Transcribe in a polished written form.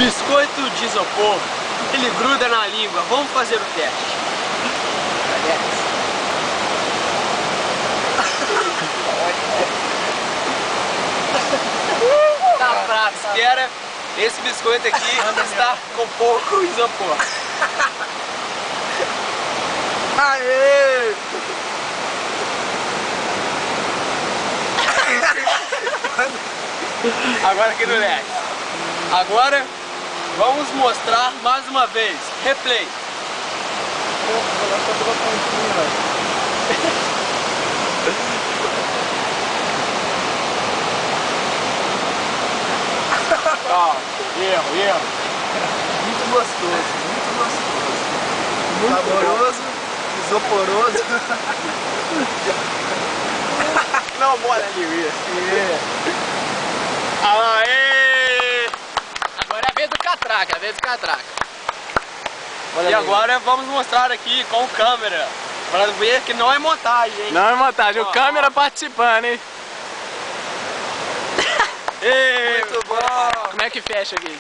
Biscoito de isopor, ele gruda na língua. Vamos fazer o teste. Tá fraco. Espera, esse biscoito aqui está com pouco isopor. Aê! Agora aqui no LED. Agora vamos mostrar mais uma vez. Replay. Ó, erro. Muito gostoso, muito gostoso. Muito saboroso, isoporoso. Não, bora ali, Aê! Agora é a vez do catraca, E agora vamos mostrar aqui com câmera, para ver que não é montagem, hein? Não é montagem, o câmera participando, hein? Muito bom! Como é que fecha aqui?